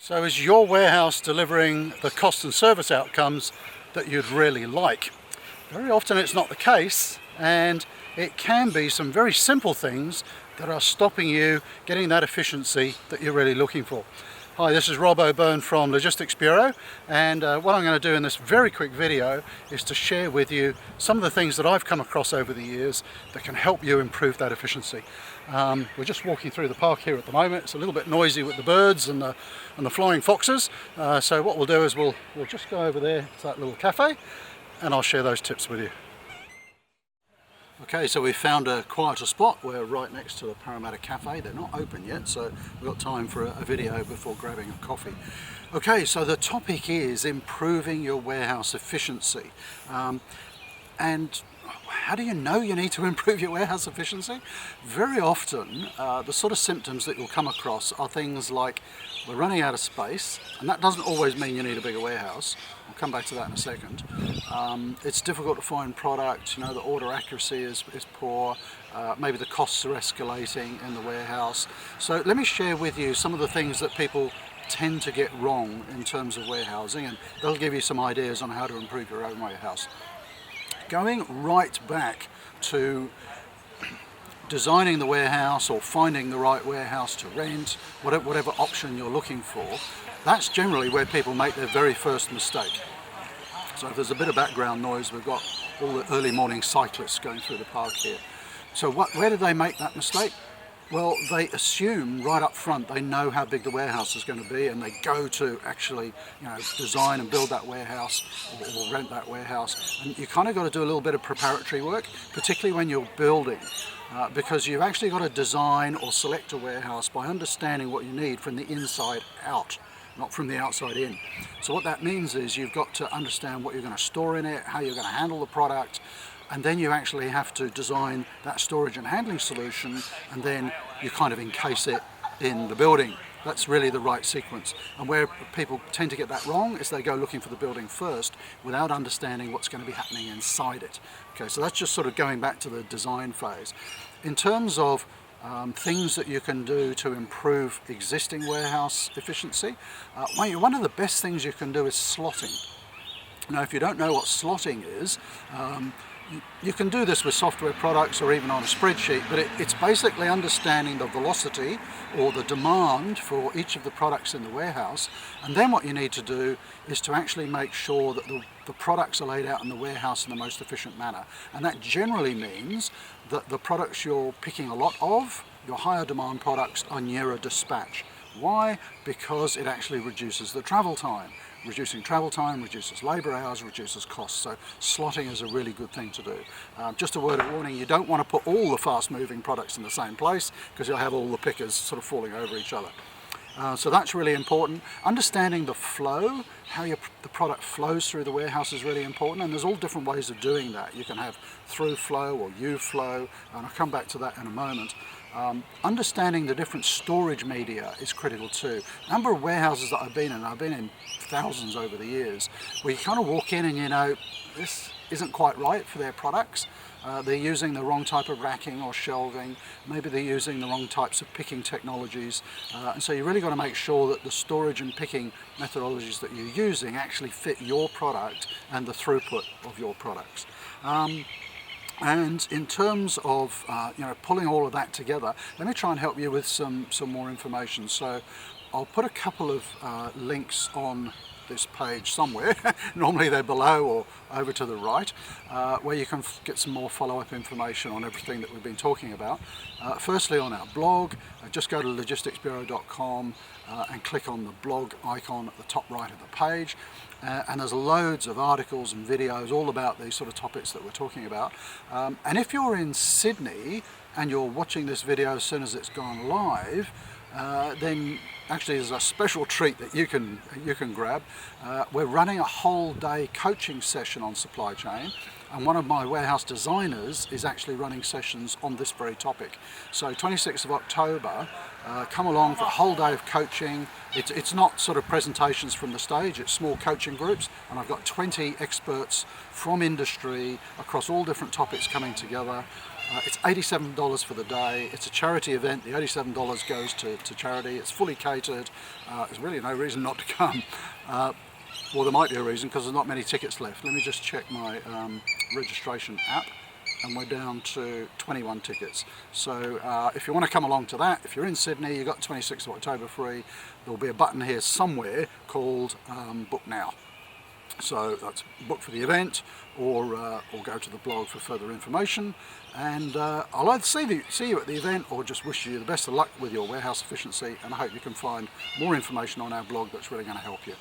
So is your warehouse delivering the cost and service outcomes that you'd really like? Very often it's not the case, and it can be some very simple things that are stopping you getting that efficiency that you're really looking for. Hi, this is Rob O'Byrne from Logistics Bureau, and what I'm going to do in this very quick video is to share with you some of the things that I've come across over the years that can help you improve that efficiency. We're just walking through the park here at the moment. It's a little bit noisy with the birds and the flying foxes, so what we'll do is we'll just go over there to that little cafe and I'll share those tips with you. Okay, so we found a quieter spot. We're right next to the Parramatta Cafe. They're not open yet, so we've got time for a video before grabbing a coffee. Okay, so the topic is improving your warehouse efficiency. And how do you know you need to improve your warehouse efficiency? Very often, the sort of symptoms that you'll come across are things like we're running out of space, and that doesn't always mean you need a bigger warehouse. I'll come back to that in a second. It's difficult to find product, the order accuracy is poor, maybe the costs are escalating in the warehouse. So let me share with you some of the things that people tend to get wrong in terms of warehousing, and they'll give you some ideas on how to improve your own warehouse. Going right back to designing the warehouse or finding the right warehouse to rent, whatever option you're looking for, that's generally where people make their very first mistake. So if there's a bit of background noise, we've got all the early morning cyclists going through the park here. So where did they make that mistake? Well, they assume right up front they know how big the warehouse is going to be, and they go to actually design and build that warehouse or rent that warehouse. And you kind of got to do a little bit of preparatory work, particularly when you're building, because you've actually got to design or select a warehouse by understanding what you need from the inside out, not from the outside in. So what that means is you've got to understand what you're going to store in it, how you're going to handle the product, and then you actually have to design that storage and handling solution, and then you kind of encase it in the building. That's really the right sequence. And where people tend to get that wrong is they go looking for the building first without understanding what's going to be happening inside it. Okay, so that's just sort of going back to the design phase. In terms of things that you can do to improve existing warehouse efficiency, one of the best things you can do is slotting. Now, if you don't know what slotting is, you can do this with software products or even on a spreadsheet, but it's basically understanding the velocity or the demand for each of the products in the warehouse, and then what you need to do is to actually make sure that the products are laid out in the warehouse in the most efficient manner. And that generally means that the products you're picking a lot of, your higher demand products, are nearer dispatch. Why? Because it actually reduces the travel time. Reducing travel time reduces labour hours, reduces costs. So slotting is a really good thing to do. Just a word of warning, you don't want to put all the fast moving products in the same place, because you'll have all the pickers sort of falling over each other. So that's really important. Understanding the flow, how the product flows through the warehouse is really important, and there's all different ways of doing that. You can have through flow or U flow, and I'll come back to that in a moment. Understanding the different storage media is critical too. A number of warehouses that I've been in thousands over the years, where you kind of walk in and this isn't quite right for their products. They're using the wrong type of racking or shelving, maybe they're using the wrong types of picking technologies, and so you really got to make sure that the storage and picking methodologies that you're using actually fit your product and the throughput of your products. And in terms of pulling all of that together, let me try and help you with some more information. So I'll put a couple of links on this page somewhere. Normally they're below or over to the right, where you can get some more follow-up information on everything that we've been talking about. Firstly, on our blog, just go to logisticsbureau.com and click on the blog icon at the top right of the page. And there's loads of articles and videos all about these sort of topics that we're talking about. And if you're in Sydney and you're watching this video as soon as it's gone live, then actually there's a special treat that you can grab. We're running a whole day coaching session on supply chain, and one of my warehouse designers is actually running sessions on this very topic. So 26th of October, come along for a whole day of coaching. It's not sort of presentations from the stage, it's small coaching groups, and I've got 20 experts from industry across all different topics coming together. It's $87 for the day. It's a charity event. The $87 goes to charity. It's fully catered. There's really no reason not to come. Well, there might be a reason because there's not many tickets left. Let me just check my registration app, and we're down to 21 tickets. So if you want to come along to that, if you're in Sydney, you've got 26th of October free. There'll be a button here somewhere called Book Now. So that's book for the event, or go to the blog for further information. And I'll either see you at the event, or just wish you the best of luck with your warehouse efficiency. And I hope you can find more information on our blog that's really going to help you.